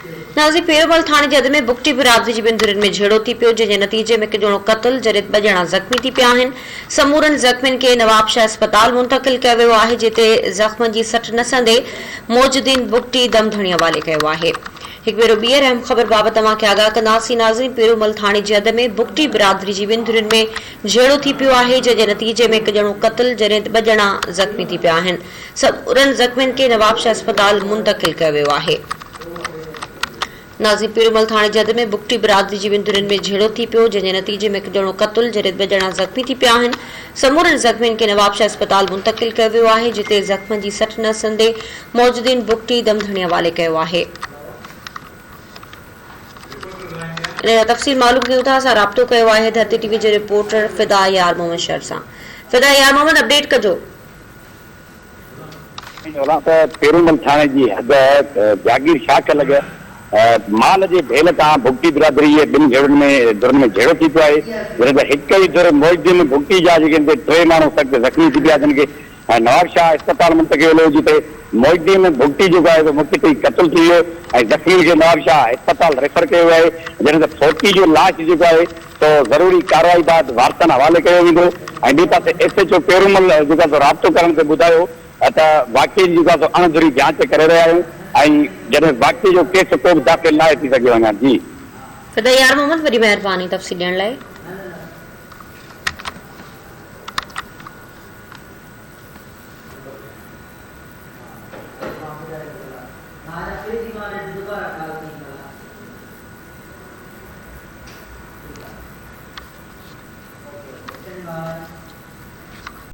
Nazi पेरोमल थाणे जे हद में बुगटी बिरादरी जी ॿिनि धुरियुनि में झेड़ो थी पियो, जंहिंजे नतीजे में हिकु ॼणो क़त्ल जॾहिं ॿ ॼणा ज़ख़्मी थी पिया आहिनि। समूरनि ज़ख़्मियुनि खे नवाबशाह अस्पताल मुंतक़िल कयो वियो आहे, जिते ज़ख़्मनि जी सट नसंदे मौजूदीन बुगटी दमधणी हवाले कयो आहे। हिकु भेरो ॿीहर अहम ख़बर बाबति तव्हांखे आगाह कंदासीं। नाज़रीन, पेरोमल थाणे जे हद में बुगटी बिरादरी जी ॿिनि धुरियुनि में झेड़ो थी पियो आहे, जंहिंजे नतीजे में हिकु ॼणो क़त्ल जॾहिं ॿ ॼणा ज़ख़्मी थी पिया आहिनि। समूरनि ज़ख़्मियुनि खे नवाबशाह अस्पताल मुंतक़िल कयो वियो आहे। नाज़ी पेरोमल थाणे जे हद में बुगटी बिरादरी जी ॿिनि धुरियुनि में झेड़ो थी पियो, जंहिंजे नतीजे में हिकु ॼणो क़त्ल जॾहिं ॿ ॼणा ज़ख़्मी थी पिया आहिनि। समूरनि ज़ख़्मियुनि खे नवाबशाह अस्पताल मुंतक़िल कयो वियो आहे, जिते ज़ख़्मनि जी सट नसंदे मौजूदीन बुगटी दमधणी हवाले कयो आहे। इन तफ़सील मालूम कयूं था, असां राब्तो कयो आहे धरती टीवी जे रिपोर्टर फिदा यार मोहम्मद शहर सां। फिदा यार मोहम्मद, अपडेट कजो। पेरोमल थाने जी हद जागीर शाख लॻ माल जे भेल तां भुगती बिरादरी जे ॿिनि झेड़नि में धुरनि में झेड़ो थी पियो आहे, जॾहिं त हिकु ई धुर मोहिद्दीन भुगती जा जेके टे माण्हू सख़्तु ज़ख़्मी थी पिया, जिन खे नवाबशाह अस्पताल मुंतक़िल हो, जिते मोहिद्दीन भुगती जेको आहे मुख्य ते क़त्ल थी वियो ऐं ज़ख़्मी खे नवाबशाह अस्पताल रेफर कयो आहे। जॾहिं त फोटी जो लाश जेको आहे तो ज़रूरी कार्रवाई बाद वारसनि हवाले कयो वेंदो। ऐं ॿिए पासे SHO पेरोमल जेको आहे राब्तो करण ते ॿुधायो त वाक़ई जेको आहे अणधुरी जांच करे रहिया आहियूं ऐं जॾहिं वाक़ई जो केस को बि दाख़िल न थी सघियो अञा। जी फिदा यार मोहम्मद, वॾी महिरबानी तफ़सील ॾियण लाइ।